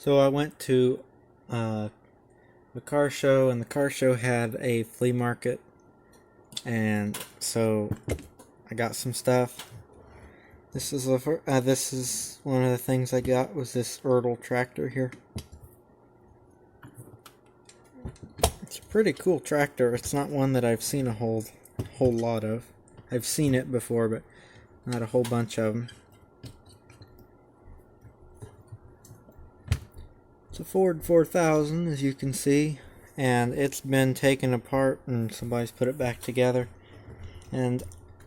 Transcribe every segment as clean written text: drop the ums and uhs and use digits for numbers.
So I went to uh, the car show, and the car show had a flea market, and so I got some stuff. This is one of the things I got was this Earl tractor here. It's a pretty cool tractor. It's not one that I've seen a whole lot of. I've seen it before, but not a whole bunch of them. It's a Ford 4000, as you can see, and it's been taken apart and somebody's put it back together. And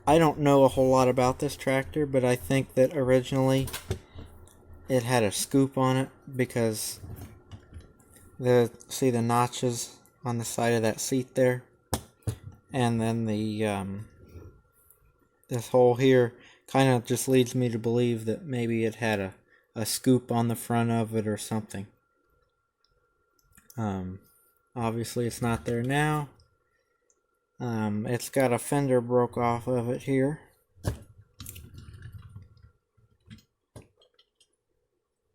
I don't know a whole lot about this tractor, but I think that originally it had a scoop on it because see the notches on the side of that seat there, and then this hole here kind of just leads me to believe that maybe it had a scoop on the front of it or something. Obviously it's not there now. It's got a fender broke off of it here.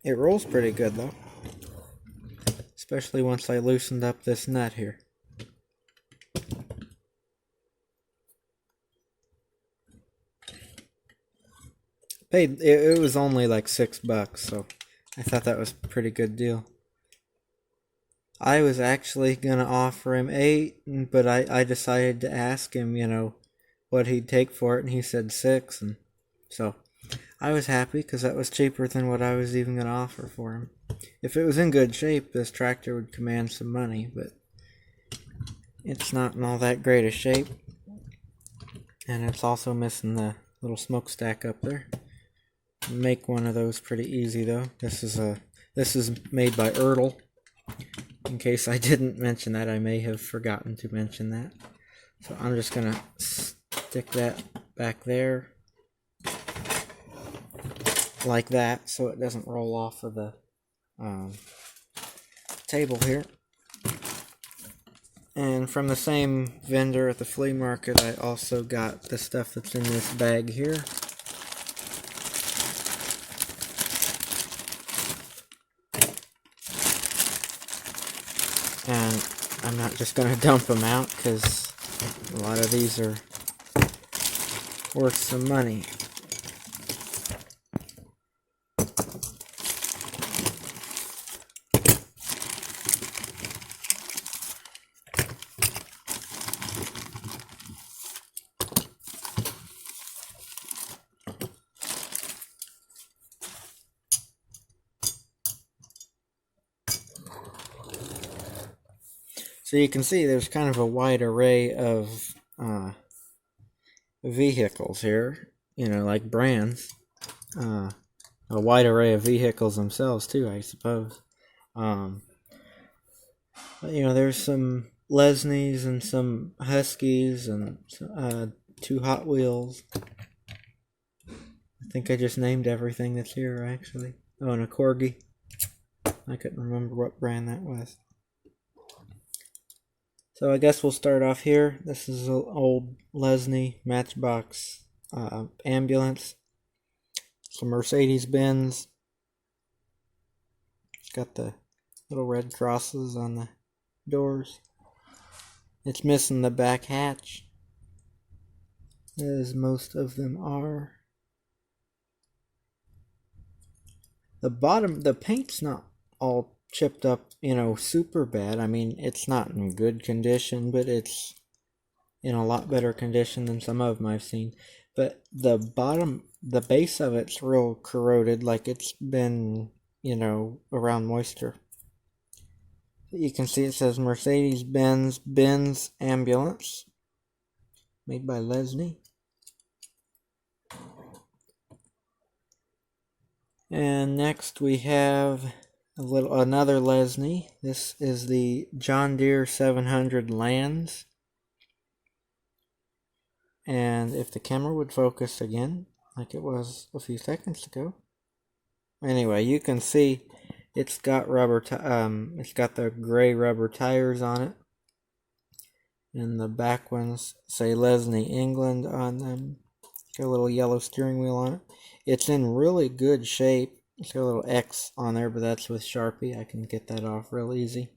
It rolls pretty good though, especially once I loosened up this nut here. It was only like $6, so I thought that was a pretty good deal. I was actually gonna offer him 8, but I decided to ask him, what he'd take for it, and he said 6, and so I was happy because that was cheaper than what I was even gonna offer for him. If it was in good shape, this tractor would command some money, but it's not in all that great a shape, and it's also missing the little smokestack up there. Make one of those pretty easy though. This is made by Earl. In case I didn't mention that, I may have forgotten to mention that. So I'm just gonna stick that back there like that so it doesn't roll off of the table here. And from the same vendor at the flea market, I also got the stuff that's in this bag here. And I'm not just going to dump them out because a lot of these are worth some money. So you can see there's kind of a wide array of vehicles here, like brands. A wide array of vehicles themselves too, I suppose. But, there's some Lesnies and some Huskies and 2 Hot Wheels. I think I just named everything that's here, actually. Oh, and a Corgi. I couldn't remember what brand that was. So I guess we'll start off here. This is an old Lesnie Matchbox ambulance. Some Mercedes-Benz. It's got the little red crosses on the doors. It's missing the back hatch, as most of them are. The paint's not all chipped up, super bad. I mean, it's not in good condition, but it's in a lot better condition than some of them I've seen. But the base of it's real corroded, like it's been, around moisture. You can see it says Mercedes-Benz ambulance, made by Lesnie. And next we have another Lesnie. This is the John Deere 700 Lands. And if the camera would focus again, like it was a few seconds ago. Anyway, you can see it's got it's got the gray rubber tires on it. And the back ones say Lesnie England on them. Got a little yellow steering wheel on it. It's in really good shape. It's got a little X on there, but that's with Sharpie. I can get that off real easy.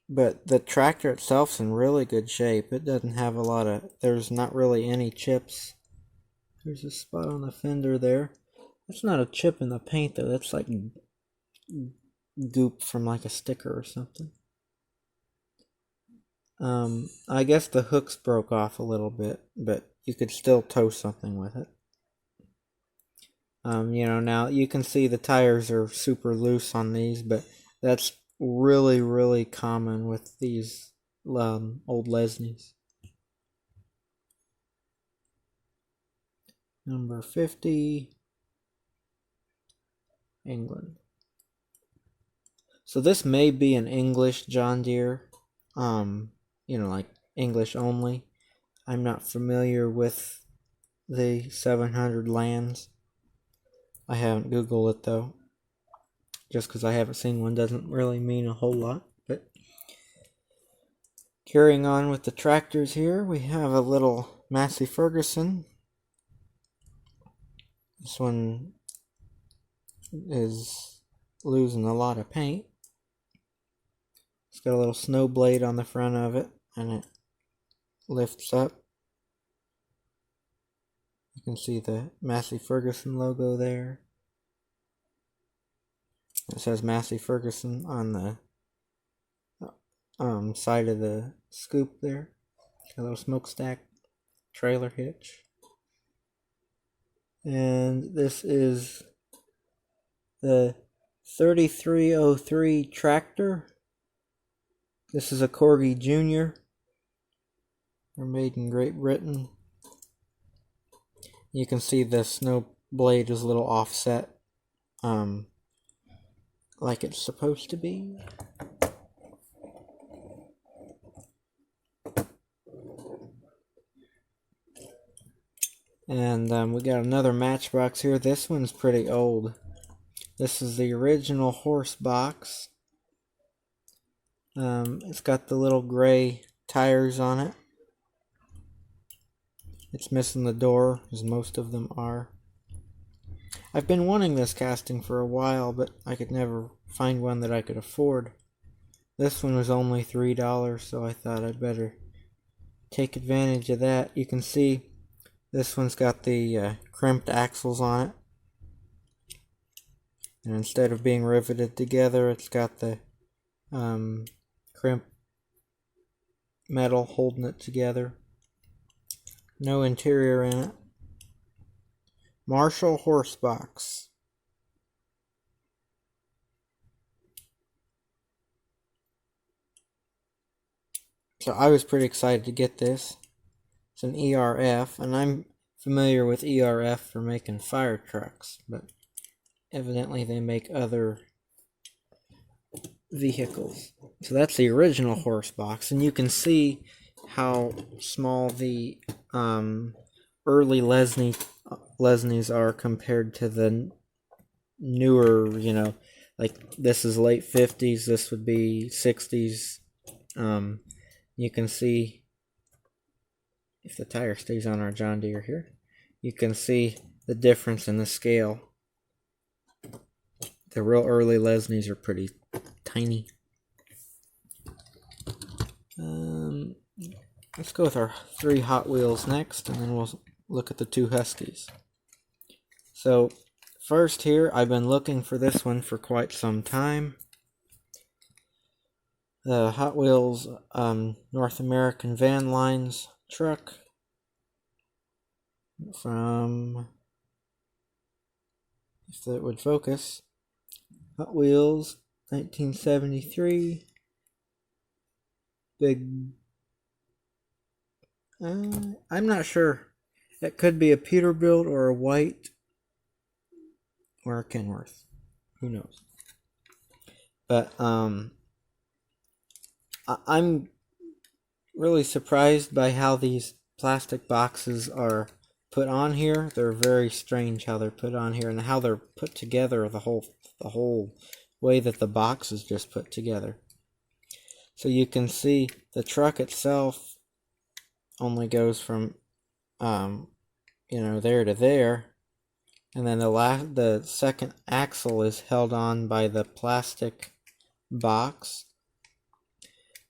But the tractor itself's in really good shape. It doesn't have a lot of, there's not really any chips. There's a spot on the fender there. That's not a chip in the paint though. That's like goop from like a sticker or something. I guess the hooks broke off a little bit, but you could still tow something with it. Now you can see the tires are super loose on these, but that's really, really common with these old Lesnies. Number 50, England. So this may be an English John Deere, like English only. I'm not familiar with the 700 lands. I haven't Googled it though. Just because I haven't seen one doesn't really mean a whole lot. But carrying on with the tractors here, we have a little Massey Ferguson. This one is losing a lot of paint. It's got a little snow blade on the front of it, and it lifts up. You can see the Massey Ferguson logo there. It says Massey Ferguson on the side of the scoop there. A little smokestack trailer hitch. And this is the 3303 tractor. This is a Corgi Junior. They're made in Great Britain. You can see the snow blade is a little offset, like it's supposed to be. And we got another matchbox here. This one's pretty old. This is the original horse box. It's got the little gray tires on it. It's missing the door, as most of them are. I've been wanting this casting for a while, but I could never find one that I could afford. This one was only $3, so I thought I'd better take advantage of that. You can see this one's got the crimped axles on it. And instead of being riveted together, it's got the crimped metal holding it together. No interior in it. Marshall horse box. So I was pretty excited to get this. It's an ERF, and I'm familiar with ERF for making fire trucks, but evidently they make other vehicles. So that's the original horse box, and you can see how small the early Lesnies are compared to the newer, like this is late 50s, this would be 60s. You can see, if the tire stays on our John Deere here, you can see the difference in the scale. The real early Lesnies are pretty tiny. Let's go with our 3 Hot Wheels next, and then we'll look at the 2 Huskies. So, first here, I've been looking for this one for quite some time. The Hot Wheels North American Van Lines truck from, if that would focus, Hot Wheels 1973. Big, I'm not sure. It could be a Peterbilt or a White or a Kenworth. Who knows? But I'm really surprised by how these plastic boxes are put on here. They're very strange how they're put on here, and how they're put together, the whole way that the box is just put together. So you can see the truck itself only goes from there to there, And then the second axle is held on by the plastic box.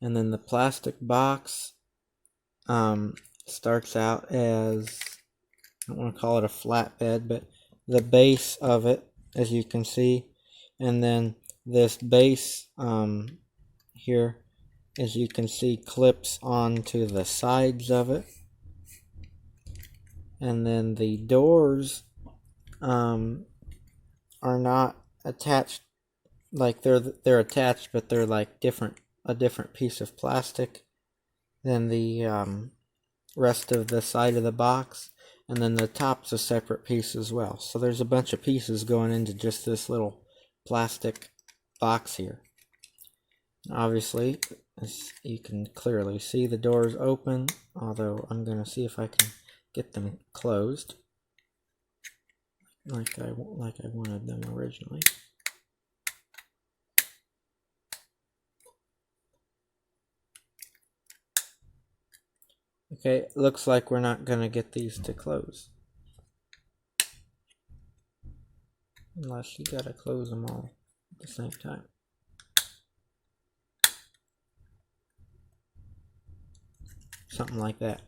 And then the plastic box starts out as, I don't want to call it a flatbed, but the base of it, as you can see. And then this base here, as you can see, clips onto the sides of it. And then the doors are not attached, like they're attached, but they're like a different piece of plastic than the rest of the side of the box. And then the top's a separate piece as well. So there's a bunch of pieces going into just this little plastic box here. Obviously, as you can clearly see, the doors open, although I'm going to see if I can get them closed like I wanted them originally. Okay, looks like we're not going to get these to close. Unless you gotta close them all at the same time. Something like that.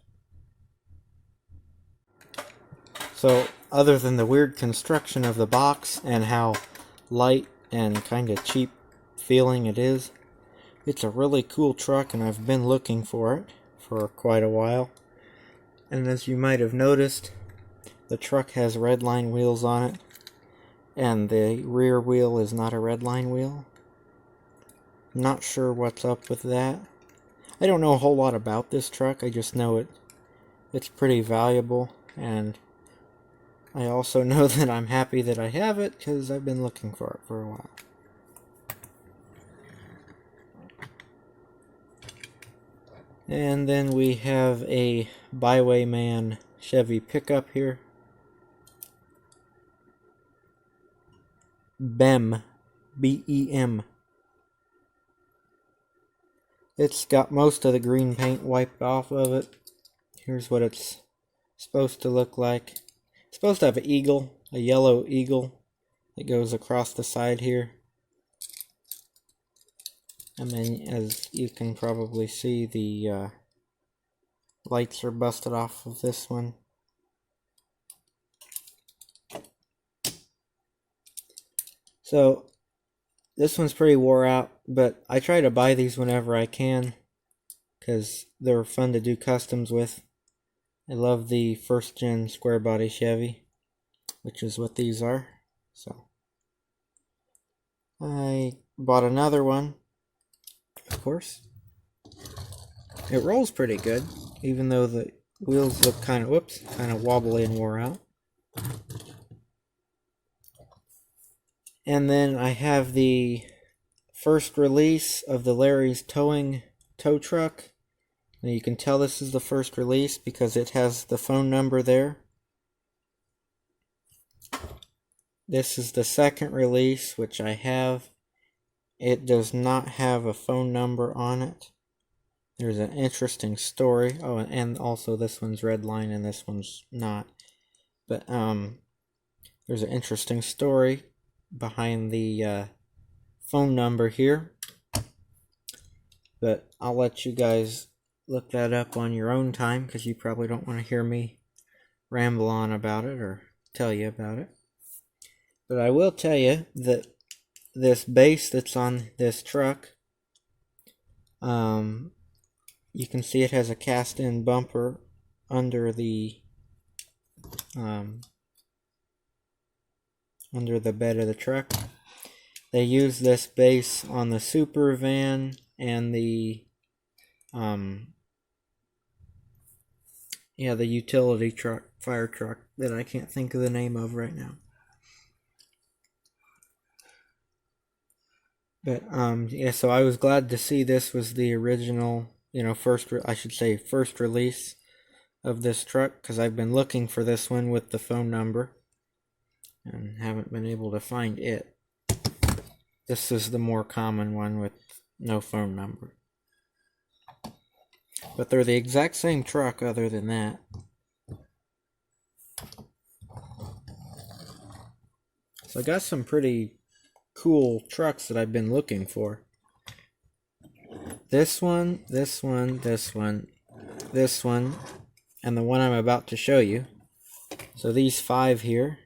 So, other than the weird construction of the box and how light and kind of cheap feeling it is, it's a really cool truck, and I've been looking for it for quite a while. And as you might have noticed, the truck has red line wheels on it, and the rear wheel is not a red line wheel. I'm not sure what's up with that. I don't know a whole lot about this truck. I just know it's pretty valuable, and I also know that I'm happy that I have it because I've been looking for it for a while. And then we have a Bywayman Chevy pickup here. BEM. B-E-M. It's got most of the green paint wiped off of it. Here's what it's supposed to look like. It's supposed to have an eagle, a yellow eagle that goes across the side here. And then, as you can probably see, the lights are busted off of this one. So, this one's pretty wore out, but I try to buy these whenever I can because they're fun to do customs with. I love the first gen square body Chevy, which is what these are. So, I bought another one, of course. It rolls pretty good, even though the wheels look kind of wobbly and wore out. And then I have the first release of the Larry's Towing tow truck. And you can tell this is the first release because it has the phone number there. This is the second release, which I have. It does not have a phone number on it. There's an interesting story. Oh, and also this one's red line and this one's not. But there's an interesting story behind the phone number here. But I'll let you guys look that up on your own time because you probably don't want to hear me ramble on about it or tell you about it. But I will tell you that this base that's on this truck, you can see it has a cast-in bumper under the bed of the truck. They use this base on the super van and the the utility truck, fire truck that I can't think of the name of right now. But so I was glad to see this was the original, first release of this truck, because I've been looking for this one with the phone number and haven't been able to find it. This is the more common one with no phone number. But they're the exact same truck other than that. So I got some pretty cool trucks that I've been looking for. This one, this one, this one, this one, and the one I'm about to show you. So these 5 here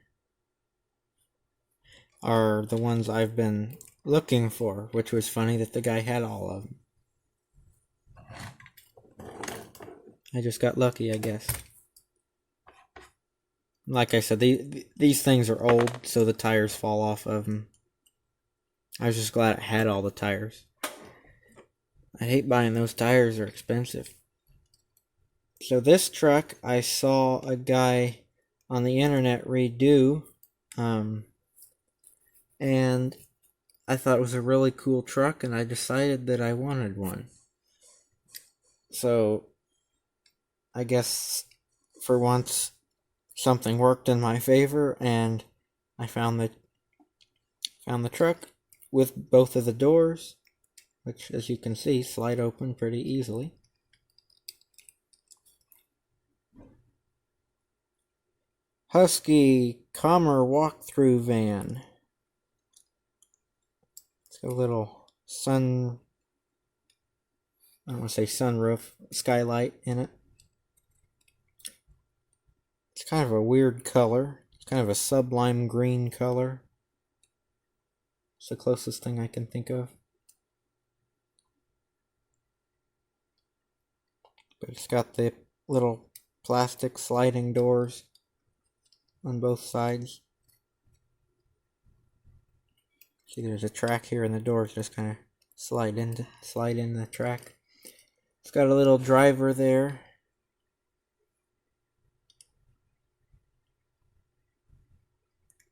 are the ones I've been looking for, which was funny that the guy had all of them. I just got lucky, I guess. Like I said, these things are old, so the tires fall off of them. I was just glad it had all the tires. I hate buying those tires, they're expensive. So this truck, I saw a guy on the internet redo, and I thought it was a really cool truck, and I decided that I wanted one. So I guess for once something worked in my favor, and I found the truck with both of the doors, which, as you can see, slide open pretty easily. Husky Commer walkthrough van. It's got a little I don't want to say sunroof, skylight in it. It's kind of a weird color. It's kind of a sublime green color. It's the closest thing I can think of. But it's got the little plastic sliding doors on both sides. See, there's a track here, and the doors just kind of slide in the track. It's got a little driver there.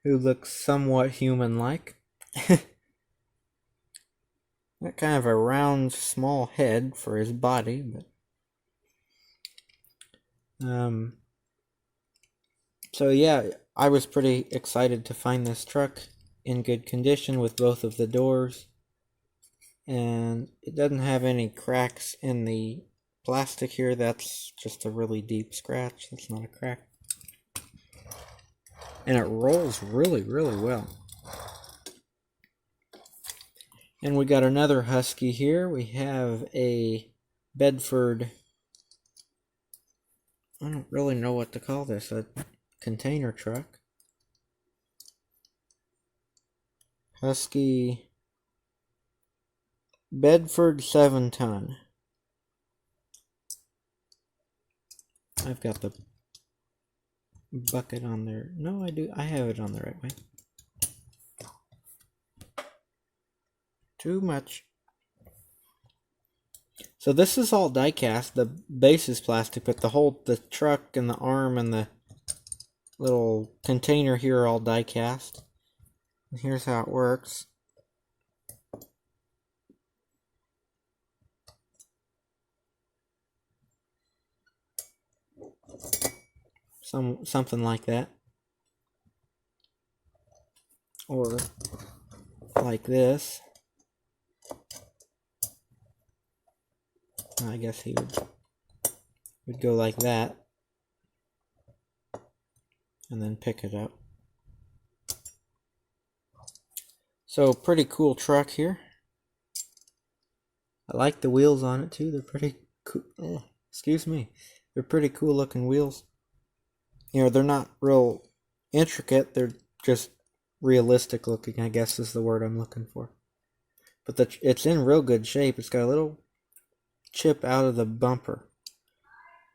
Who looks somewhat human-like. Got kind of a round, small head for his body, but so yeah, I was pretty excited to find this truck in good condition with both of the doors, and it doesn't have any cracks in the plastic here. That's just a really deep scratch. That's not a crack. And it rolls really, really well. And we got another Husky here. We have a Bedford, I don't really know what to call this, a container truck. Husky Bedford 7-ton. I've got the bucket on there. No, I have it on the right way. Too much. So this is all die cast. The base is plastic, but the truck and the arm and the little container here are all die cast. And here's how it works. Something like that. Or like this. I guess he would go like that and then pick it up. So pretty cool truck here. I like the wheels on it too. They're pretty cool. Excuse me. They're pretty cool looking wheels. You know, they're not real intricate. They're just realistic looking, I guess is the word I'm looking for. But it's in real good shape. It's got a little chip out of the bumper,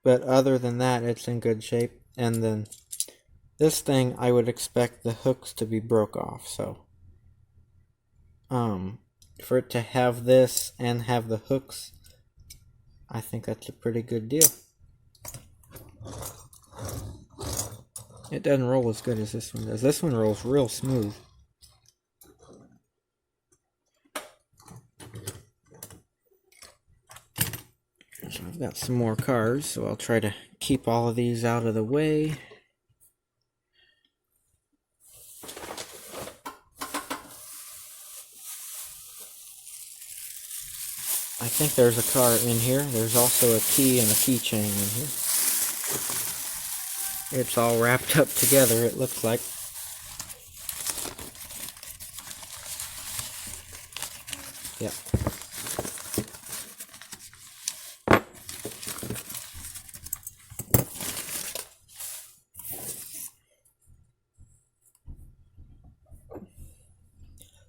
but other than that, it's in good shape. And then this thing, I would expect the hooks to be broke off. So for it to have this and have the hooks, I think that's a pretty good deal. It doesn't roll as good as this one does. This one rolls real smooth. So I've got some more cars, so I'll try to keep all of these out of the way. I think there's a car in here. There's also a key and a keychain in here. It's all wrapped up together, it looks like. Yeah.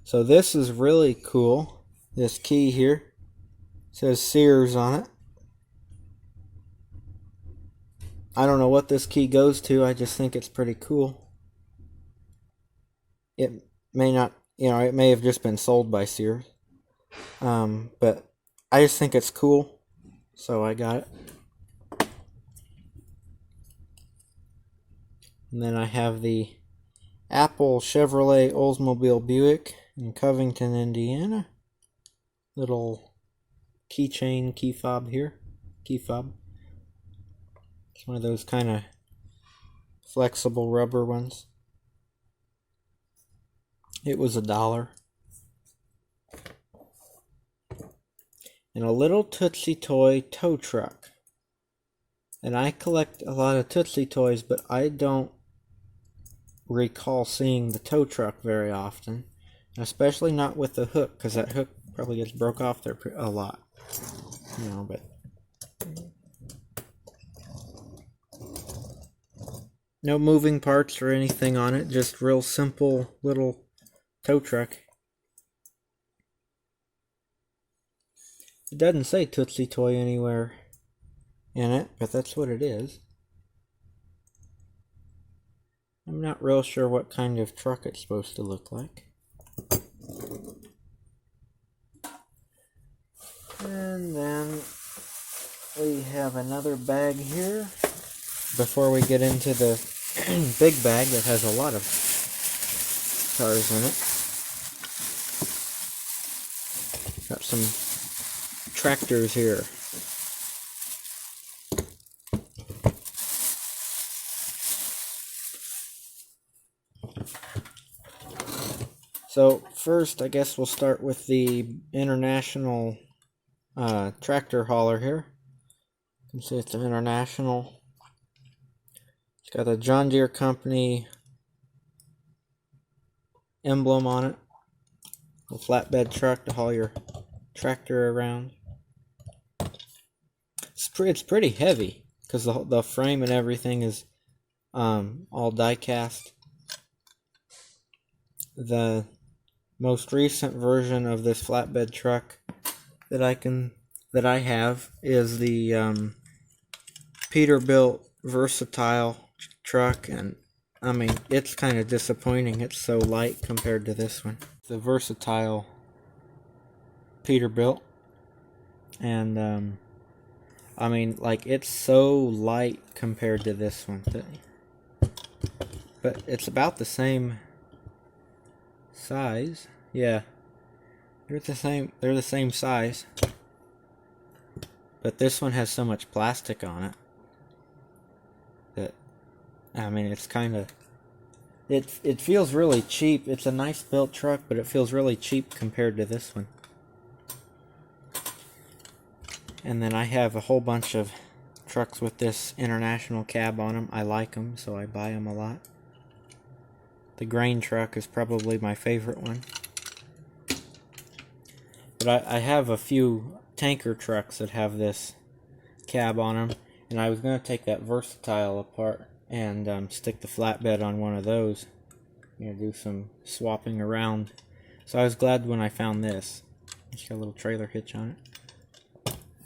So this is really cool. This key here says Sears on it. I don't know what this key goes to. I just think it's pretty cool. It may not, it may have just been sold by Sears. But I just think it's cool, so I got it. And then I have the Apple Chevrolet Oldsmobile Buick in Covington, Indiana. Little keychain key fob here. Key fob. It's one of those kind of flexible rubber ones. It was $1. And a little Tootsie Toy tow truck. And I collect a lot of Tootsie Toys, but I don't recall seeing the tow truck very often. Especially not with the hook, because that hook probably gets broke off there a lot. But no moving parts or anything on it, just real simple little tow truck. It doesn't say Tootsie Toy anywhere in it, but that's what it is. I'm not real sure what kind of truck it's supposed to look like. And then we have another bag here before we get into the big bag that has a lot of cars in it. Got some tractors here. So first, I guess we'll start with the International tractor hauler here. You can see it's an International. It's got a John Deere Company emblem on it. A flatbed truck to haul your tractor around. It's pretty heavy because the frame and everything is all die cast. The most recent version of this flatbed truck that I have is the Peterbilt Versatile truck, and I mean it's kind of disappointing. It's so light compared to this one. The Versatile Peterbilt, and I mean, like, it's so light compared to this one, but it's about the same size. Yeah, they're the same size, but this one has so much plastic on it that, I mean, it's kind of, it feels really cheap. It's a nice built truck, but it feels really cheap compared to this one. And then I have a whole bunch of trucks with this International cab on them. I like them, so I buy them a lot. The grain truck is probably my favorite one. But I have a few tanker trucks that have this cab on them. And I was going to take that Versatile apart and stick the flatbed on one of those. Do some swapping around. So I was glad when I found this. It's got a little trailer hitch on it.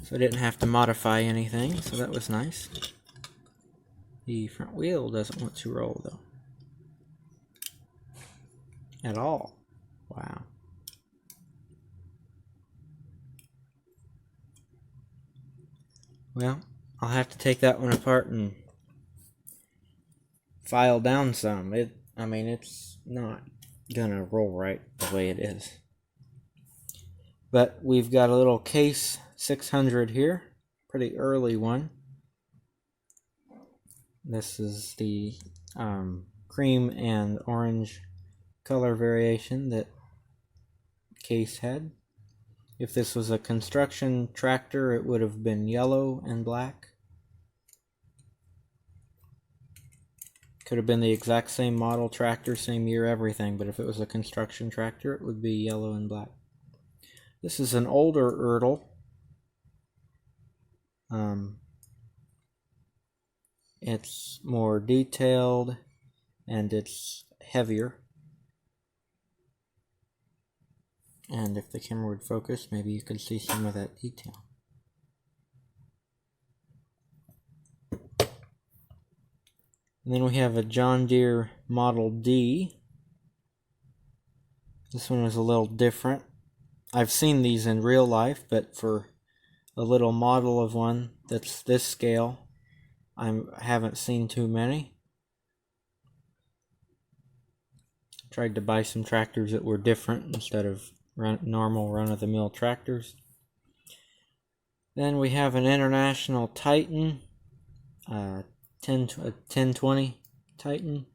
So I didn't have to modify anything, so that was nice. The front wheel doesn't want to roll, though. At all. Wow. Well, I'll have to take that one apart and file down some. I mean, it's not gonna roll right the way it is. But we've got a little case 600 here, pretty early one. This is the cream and orange color variation that case had. If this was a construction tractor, it would have been yellow and black. Could have been the exact same model tractor, same year, everything, but if it was a construction tractor, it would be yellow and black. This is an older Earl. It's more detailed and it's heavier. And if the camera would focus, maybe you could see some of that detail. And then we have a John Deere Model D. This one is a little different. I've seen these in real life, but for a little model of one that's this scale, I haven't seen too many. Tried to buy some tractors that were different instead of normal run-of-the-mill tractors. Then we have an International Titan, 1020 Titan.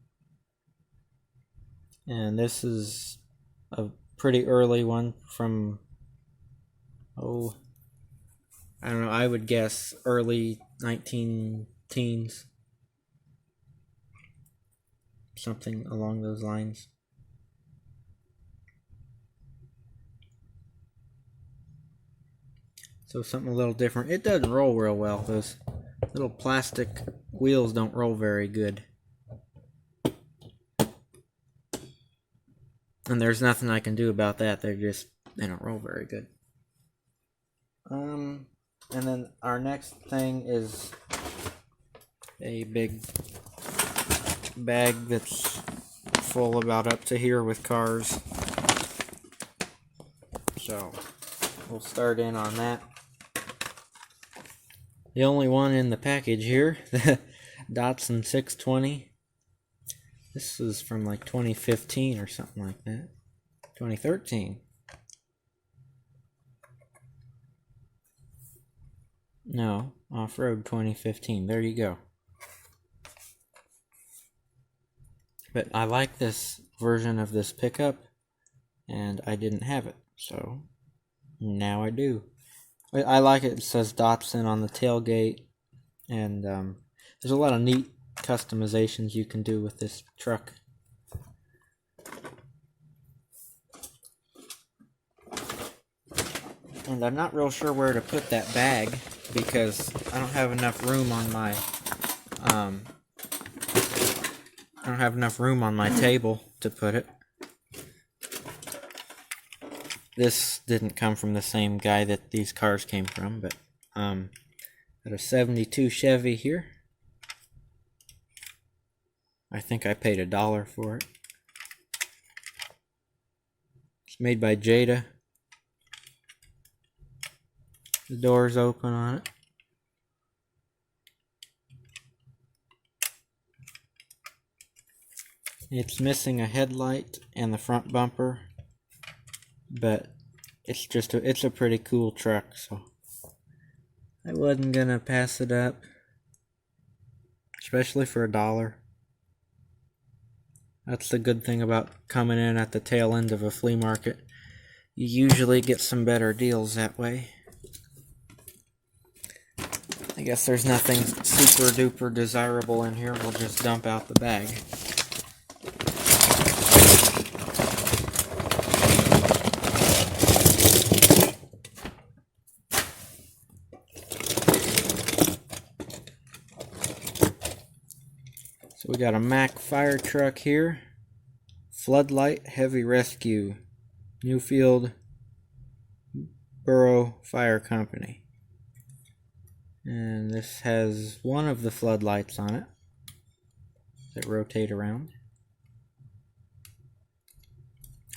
And this is a pretty early one from, I don't know, I would guess early 19-teens. Something along those lines. So something a little different. It doesn't roll real well. Those little plastic wheels don't roll very good. And there's nothing I can do about that. They don't roll very good. And then our next thing is a big bag that's full about up to here with cars. So we'll start in on that. The only one in the package here, the Datsun 620. This is from like 2015 or something like that. 2013. No, off-road 2015. There you go. But I like this version of this pickup, and I didn't have it, so now I do. I like it. It says Datsun on the tailgate, and there's a lot of neat customizations you can do with this truck. And I'm not real sure where to put that bag because I don't have enough room on my table to put it. This didn't come from the same guy that these cars came from, but got a 72 Chevy here. I think I paid $1 for it. It's made by Jada. The door's open on it. It's missing a headlight and the front bumper, but it's a pretty cool truck, so I wasn't gonna pass it up, especially for $1. That's the good thing about coming in at the tail end of a flea market. You usually get some better deals that way. I guess there's nothing super duper desirable in here. We'll just dump out the bag. So we got a Mack fire truck here. Floodlight Heavy Rescue. Newfield Borough Fire Company. And this has one of the floodlights on it that rotate around.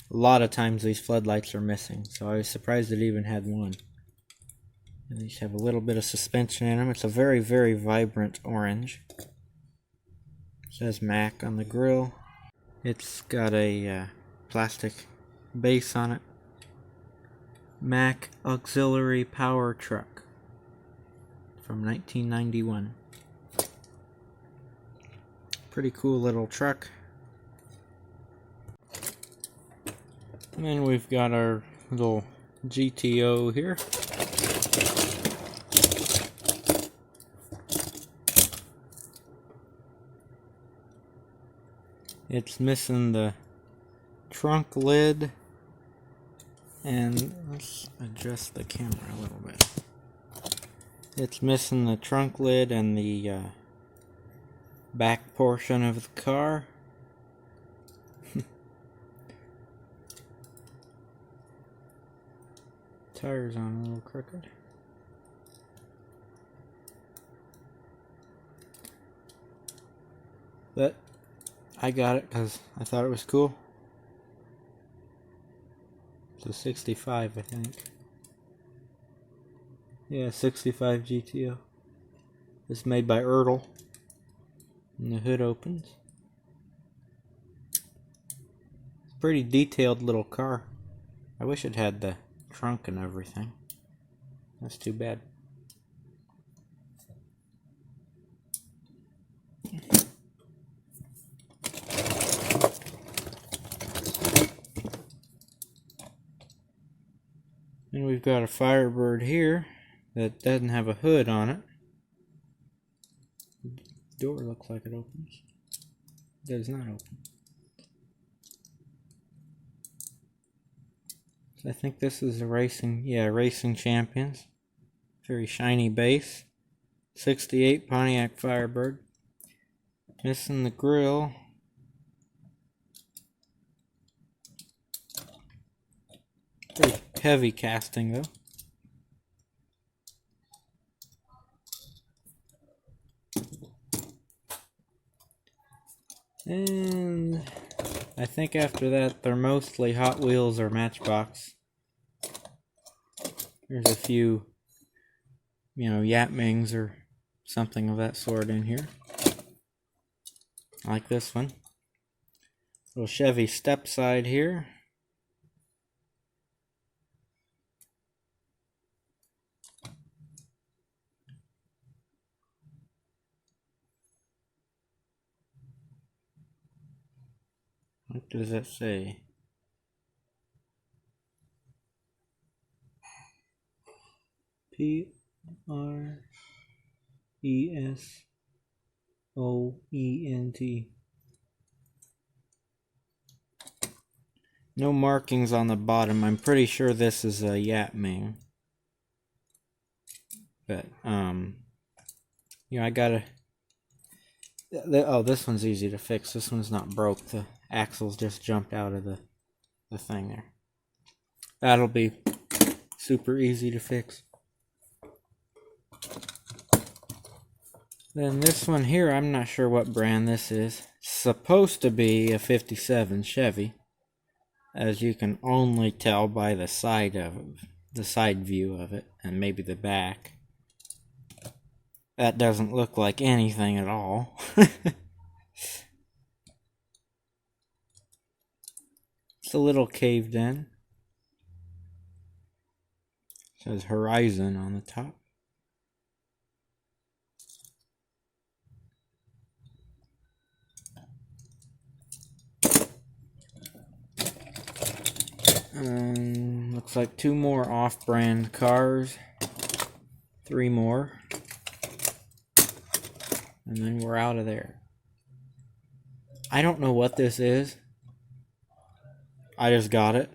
A lot of times these floodlights are missing, so I was surprised it even had one. And these have a little bit of suspension in them. It's a very, very vibrant orange. It says Mack on the grill. It's got a plastic base on it. Mack Auxiliary Power Truck from 1991. Pretty cool little truck. And then we've got our little GTO here. It's missing the trunk lid And let's adjust the camera a little bit. It's missing the trunk lid and the back portion of the car. Tires on a little crooked. But I got it because I thought it was cool. It's a 65, I think. Yeah, 65 GTO. It's made by Earl. And the hood opens. It's a pretty detailed little car. I wish it had the trunk and everything. That's too bad. And we've got a Firebird here that doesn't have a hood on it. The door looks like it opens. It does not open. So I think this is a Racing Champions. Very shiny base. 68 Pontiac Firebird. Missing the grill. Pretty heavy casting though. And I think after that they're mostly Hot Wheels or Matchbox. There's a few, Yapmings or something of that sort in here. Like this one. Little Chevy step side here. What does that say? Pressoent. No markings on the bottom. I'm pretty sure this is a Yapming. But, I gotta... Oh, this one's easy to fix. This one's not broke. The axles just jumped out of the thing there. That'll be super easy to fix. Then this one here, I'm not sure what brand this is. It's supposed to be a 57 Chevy, as you can only tell by the side of it, the side view of it, and maybe the back. That doesn't look like anything at all. It's a little caved in. It says Horizon on the top. Looks like 2 more off-brand cars. 3 more. And then we're out of there. I don't know what this is. I just got it.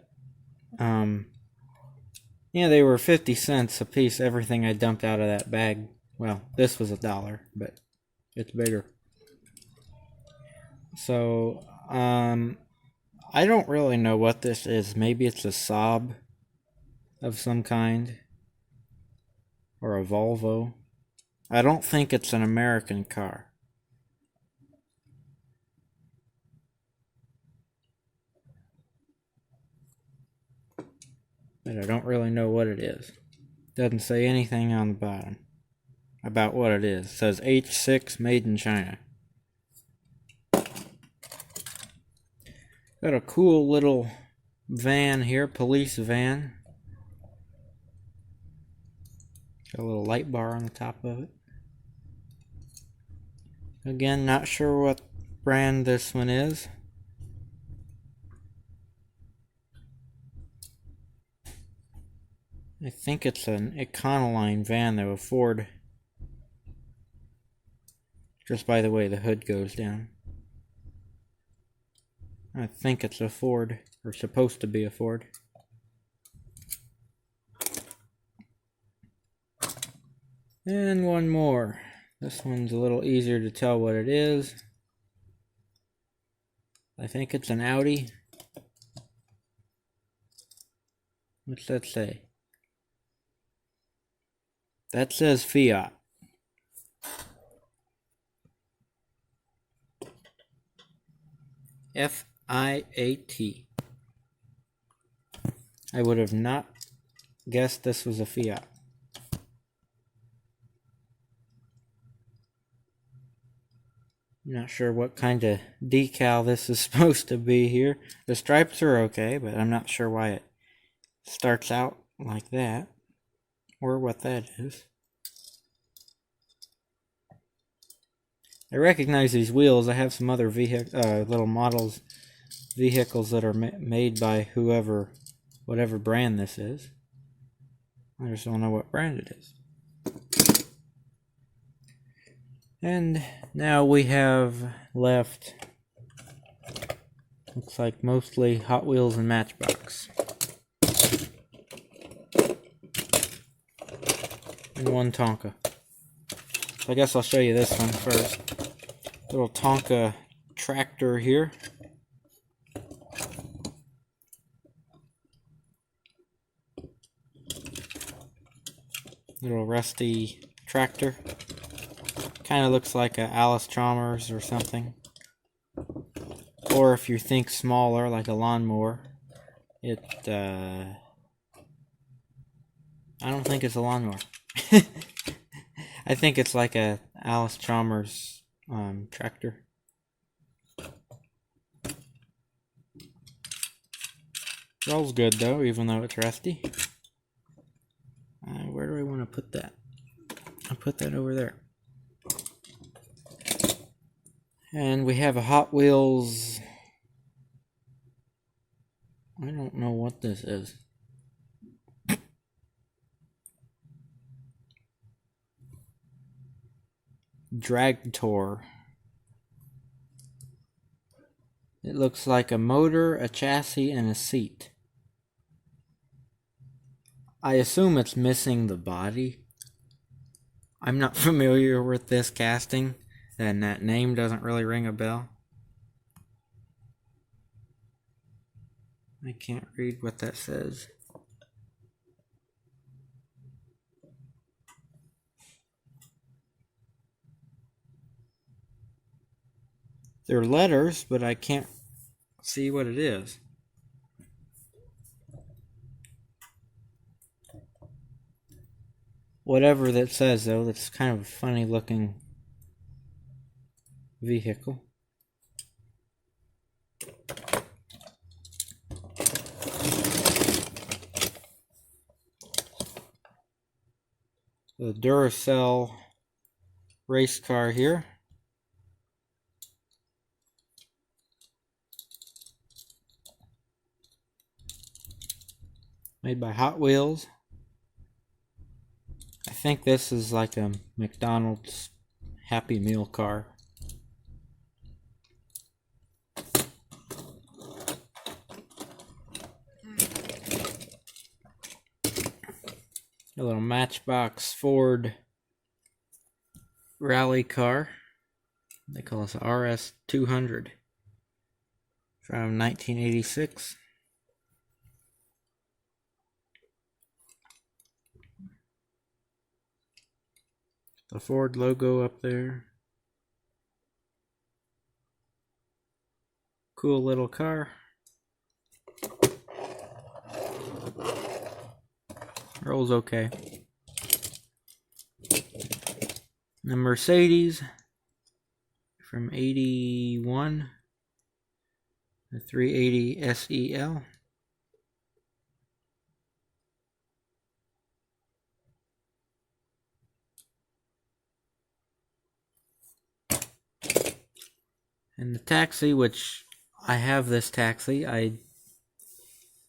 They were 50 cents a piece, everything I dumped out of that bag. Well, this was $1, but it's bigger. So, I don't really know what this is. Maybe it's a Saab of some kind. Or a Volvo. I don't think it's an American car. But I don't really know what it is. Doesn't say anything on the bottom about what it is. It says H6 made in China. Got a cool little van here, police van. Got a little light bar on the top of it. Again, not sure what brand this one is. I think it's an Econoline van though, a Ford. Just by the way the hood goes down. I think it's a Ford, or supposed to be a Ford. And one more. This one's a little easier to tell what it is. I think it's an Audi. What's that say? That says Fiat. Fiat. I would have not guessed this was a Fiat. I'm not sure what kind of decal this is supposed to be here. The stripes are okay, but I'm not sure why it starts out like that, or what that is. I recognize these wheels. I have some other little models, vehicles that are made by whatever brand this is. I just don't know what brand it is. And now we have left, looks like mostly Hot Wheels and Matchbox. And one Tonka. So I guess I'll show you this one first. Little Tonka tractor here. Little rusty tractor. Kind of looks like a Alice Chalmers or something. Or if you think smaller, like a lawnmower. I don't think it's a lawnmower. I think it's like a Alice Chalmers tractor. Rolls good though, even though it's rusty. Where do I want to put that? I'll put that over there. And we have a Hot Wheels. I don't know what this is. Dragtor. It looks like a motor, a chassis, and a seat. I assume it's missing the body. I'm not familiar with this casting, and that name doesn't really ring a bell. I can't read what that says. They're letters, but I can't see what it is. Whatever that says, though, that's kind of a funny looking vehicle. The Duracell race car here. Made by Hot Wheels. I think this is like a McDonald's Happy Meal car. A little Matchbox Ford rally car. They call us RS 200 from 1986. The Ford logo up there. Cool little car. Rolls okay. The Mercedes from 81. The 380 SEL. And the taxi, which I have this taxi. I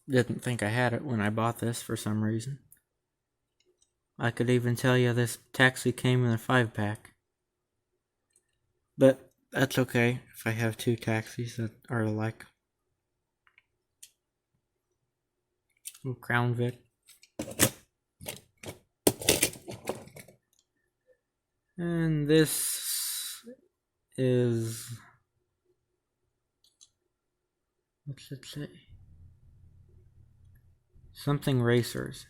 didn't think I had it when I bought this for some reason. I could even tell you this taxi came in a 5-pack. But that's okay if I have two taxis that are alike. Little Crown Vic. And this is, what's it say? Something Racers.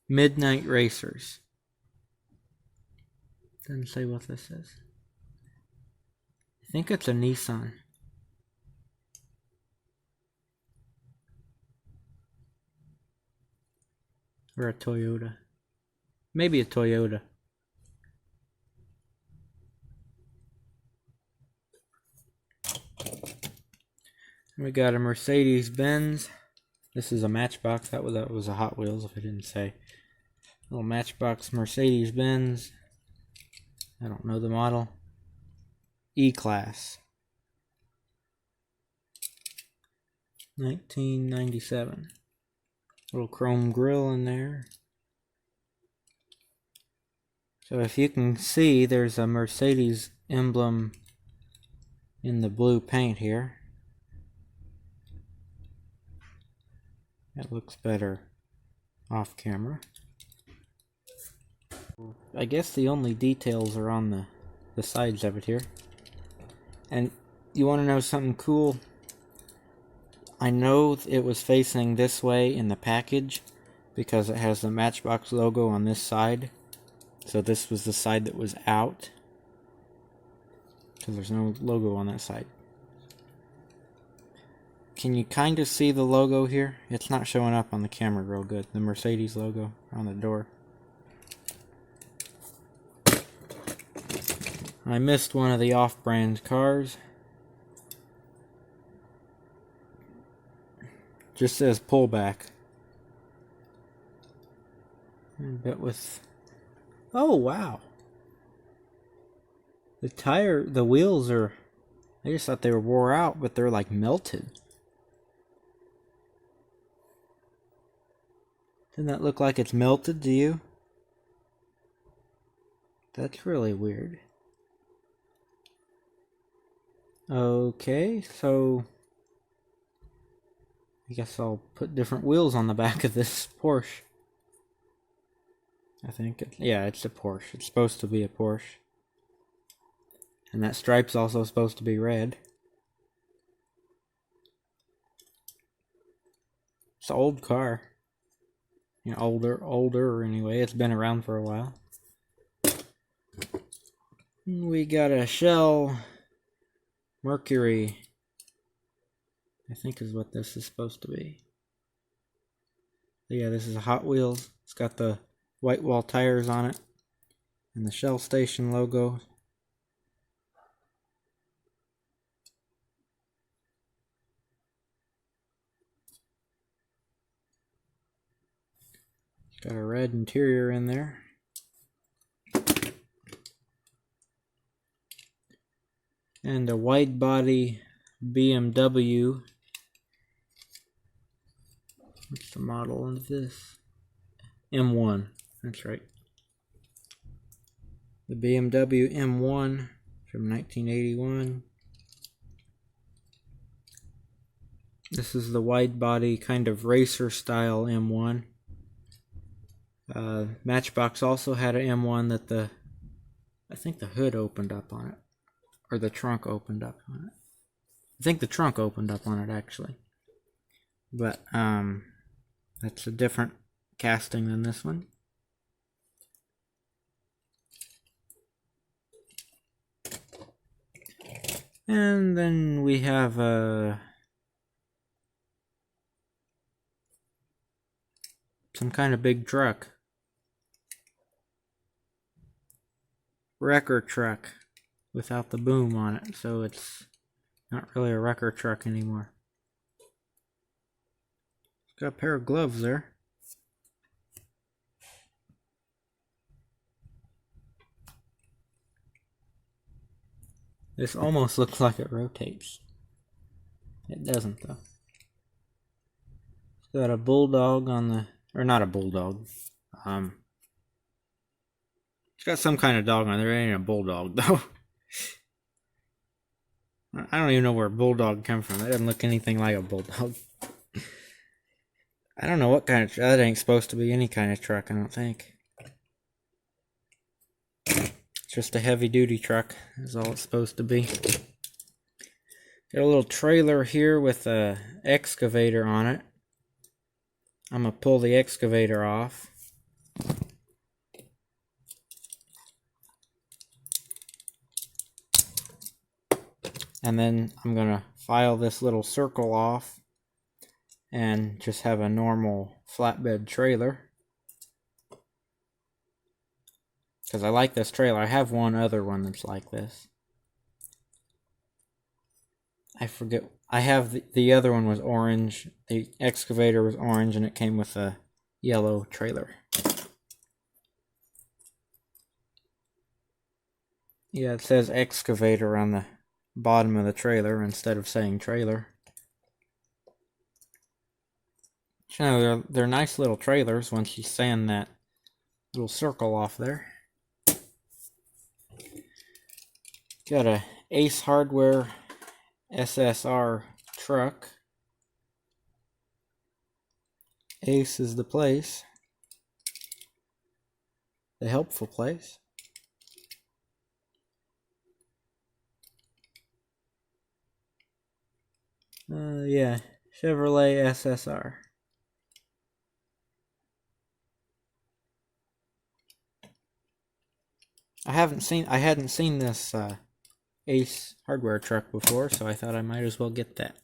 Midnight Racers. Doesn't say what this is. I think it's a Nissan. Or a Toyota. Maybe a Toyota. We got a Mercedes-Benz. This is a Matchbox. That was a Hot Wheels if I didn't say. Little Matchbox Mercedes-Benz. I don't know the model. E-Class. 1997. Little chrome grille in there. So if you can see, there's a Mercedes emblem in the blue paint here. That looks better off camera. I guess the only details are on the sides of it here. And you want to know something cool? I know it was facing this way in the package because it has the Matchbox logo on this side. So this was the side that was out, because there's no logo on that side. Can you kind of see the logo here? It's not showing up on the camera real good. The Mercedes logo on the door. I missed one of the off-brand cars. Just says pullback. But with... Oh, wow. The wheels are... I just thought they were wore out, but they're like melted. Doesn't that look like it's melted to you? That's really weird. Okay, so... I guess I'll put different wheels on the back of this Porsche. I think yeah, it's a Porsche. It's supposed to be a Porsche. And that stripe's also supposed to be red. It's an old car. You know, older anyway. It's been around for a while. We got a Shell Mercury, I think is what this is supposed to be. Yeah, this is a Hot Wheels. It's got the white wall tires on it and the Shell Station logo. It's got a red interior in there. And a wide body BMW. What's the model of this? M1. That's right. The BMW M1 from 1981. This is the wide body kind of racer style M1. Matchbox also had an M1 that I think the hood opened up on it. Or the trunk opened up on it. I think the trunk opened up on it actually. But that's a different casting than this one. And then we have some kind of big truck. Wrecker truck without the boom on it, so it's not really a wrecker truck anymore. It's got a pair of gloves there. This almost looks like it rotates. It doesn't though. It's got a bulldog on the, or not a bulldog. It's got some kind of dog on there. It ain't a bulldog though. I don't even know where a bulldog came from. That doesn't look anything like a bulldog. I don't know what kind of... That ain't supposed to be any kind of truck, I don't think. just a heavy duty truck, is all it's supposed to be. Got a little trailer here with a excavator on it. I'm going to pull the excavator off. And then I'm going to file this little circle off and just have a normal flatbed trailer. Because I like this trailer. I have one other one that's like this. I forget. I have the other one was orange. The excavator was orange and it came with a yellow trailer. Yeah, it says excavator on the bottom of the trailer instead of saying trailer. You know, they're nice little trailers once you sand that little circle off there. Got a Ace Hardware SSR truck. Ace is the place. The helpful place. Yeah, Chevrolet SSR. I hadn't seen this Ace Hardware truck before, so I thought I might as well get that.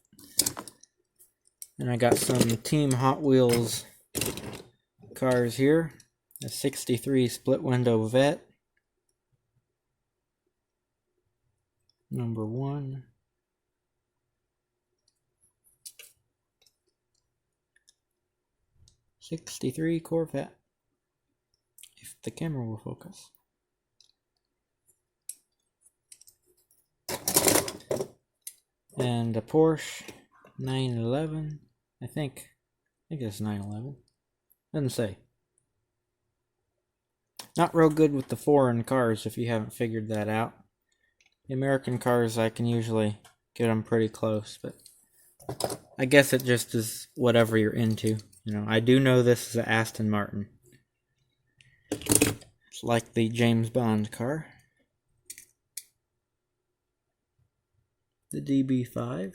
And I got some Team Hot Wheels cars here. A 63 split window Vet. Number 1. '63 Corvette. If the camera will focus. And a Porsche 911. I think it's 911. Doesn't say. Not real good with the foreign cars if you haven't figured that out. The American cars, I can usually get them pretty close, but I guess it just is whatever you're into. You know, I do know this is an Aston Martin. It's like the James Bond car. The DB5.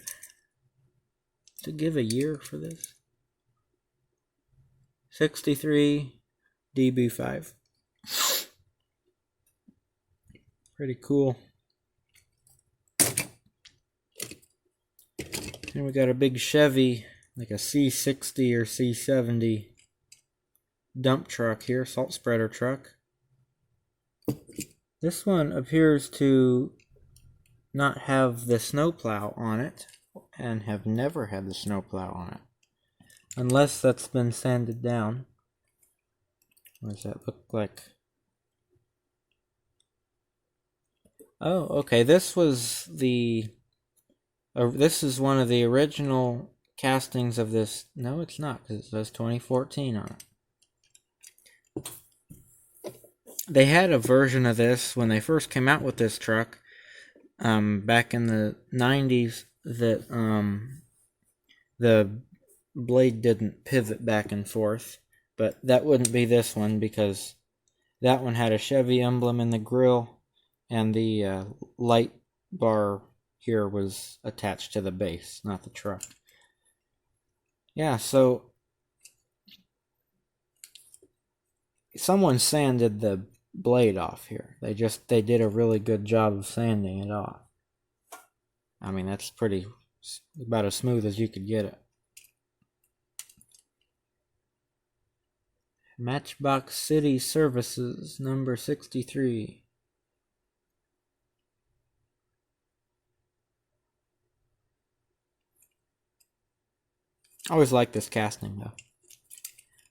To give a year for this. 63 DB5. Pretty cool. And we got a big Chevy, like a C60 or C70 dump truck here, salt spreader truck. This one appears to not have the snowplow on it, and have never had the snowplow on it. Unless that's been sanded down. What does that look like? Oh, okay, this was the... this is one of the original castings of this. No, it's not, because it says 2014 on it. They had a version of this when they first came out with this truck, back in the 90s, that the blade didn't pivot back and forth, but that wouldn't be this one because that one had a Chevy emblem in the grille and the light bar here was attached to the base, not the truck. Yeah, so someone sanded the blade off here. They did a really good job of sanding it off. I mean, that's about as smooth as you could get it. Matchbox City Services, number 63. I always like this casting, though.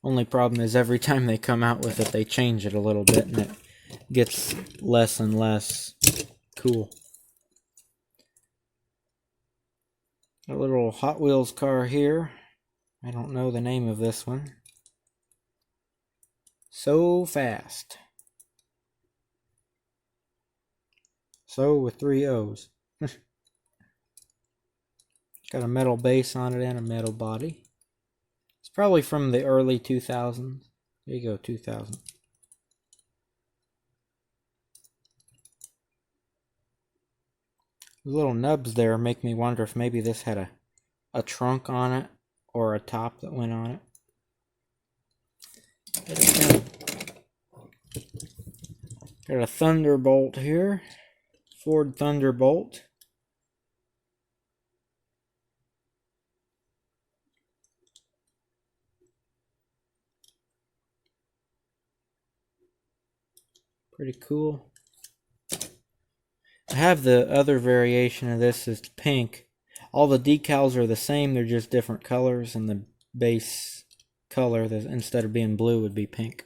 Only problem is every time they come out with it, they change it a little bit, and it gets less and less cool. A little Hot Wheels car here. I don't know the name of this one. So Fast. So with 3 O's. Got a metal base on it and a metal body. It's probably from the early 2000s. There you go, 2000. The little nubs there make me wonder if maybe this had a trunk on it or a top that went on it. Got a Thunderbolt here. Ford Thunderbolt. Pretty cool. I have the other variation of this is pink. All the decals are the same, they're just different colors, and the base color, instead of being blue, would be pink.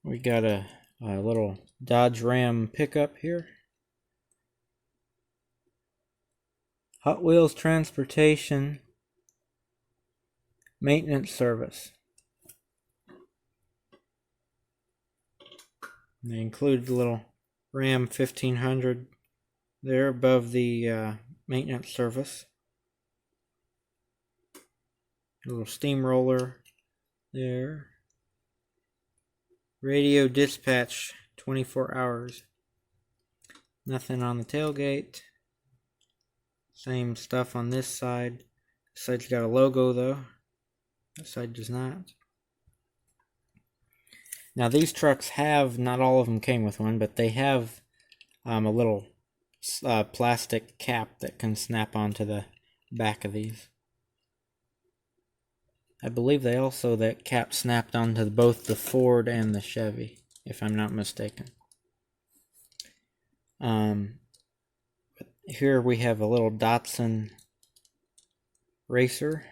We got a little Dodge Ram pickup here. Hot Wheels Transportation Maintenance Service. And they included the little Ram 1500 there above the maintenance service. A little steamroller there. Radio dispatch 24 hours. Nothing on the tailgate. Same stuff on this side. This side's got a logo though. This side does not. Now these trucks have, not all of them came with one, but they have a little plastic cap that can snap onto the back of these. I believe they also, that cap snapped onto both the Ford and the Chevy, if I'm not mistaken. Here we have a little Datsun Racer.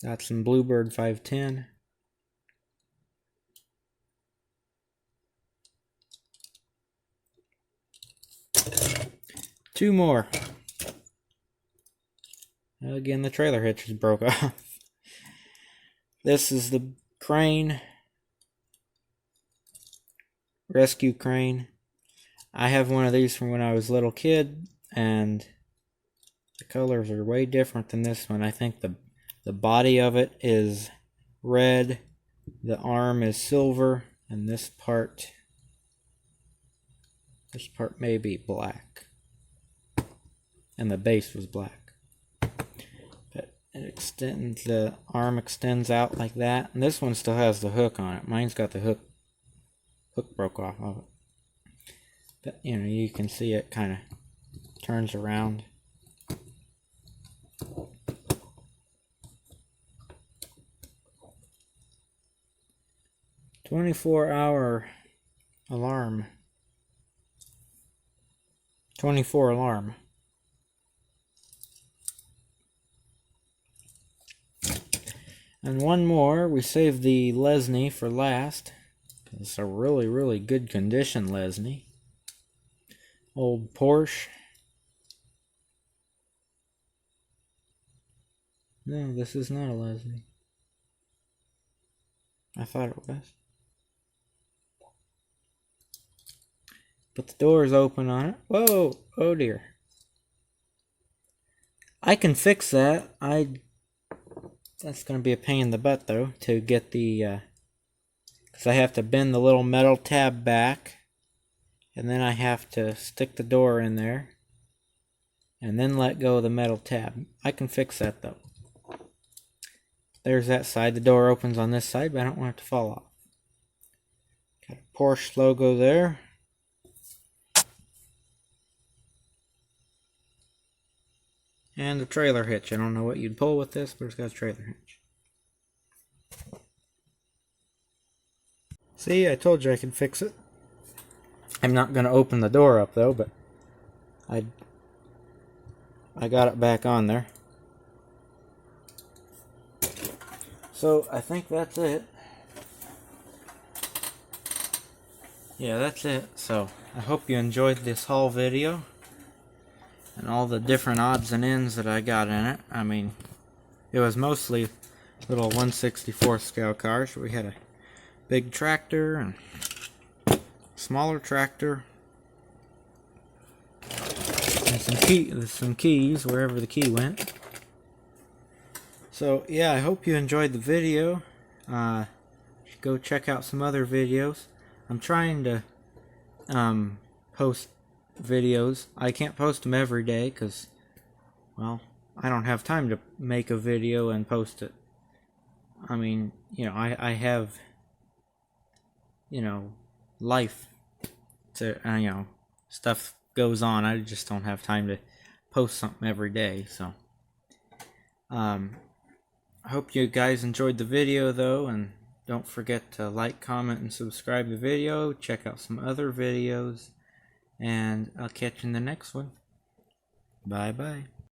Datsun Bluebird 510. Two more. Again, the trailer hitch is broke off. This is the crane. Rescue crane. I have one of these from when I was a little kid, and the colors are way different than this one. I think the body of it is red, the arm is silver, and this part may be black. And the base was black. But the arm extends out like that. And this one still has the hook on it. Mine's got the hook broke off of it. But you know, you can see it kind of turns around. "24-hour alarm." 24 alarm. And one more, we saved the Lesney for last. It's a really, really good condition Lesney. Old Porsche. No, this is not a Lesney. I thought it was. But the door is open on it. Whoa! Oh dear. I can fix that. That's going to be a pain in the butt though, to get the, because I have to bend the little metal tab back, and then I have to stick the door in there, and then let go of the metal tab. I can fix that though. There's that side. The door opens on this side, but I don't want it to fall off. Got a Porsche logo there. And the trailer hitch. I don't know what you'd pull with this, but it's got a trailer hitch. See, I told you I could fix it. I'm not going to open the door up though, but I got it back on there. So I think that's it. Yeah, that's it. So I hope you enjoyed this haul video and all the different odds and ends that I got in it. I mean, it was mostly little 1/64 scale cars. We had a big tractor and smaller tractor and some keys wherever the key went. So yeah, I hope you enjoyed the video. Go check out some other videos. I'm trying to post videos. I can't post them every day because, well, I don't have time to make a video and post it. I mean, I have, life to, stuff goes on. I just don't have time to post something every day. So, I hope you guys enjoyed the video though, and don't forget to like, comment, and subscribe to the video. Check out some other videos, and I'll catch you in the next one. Bye bye.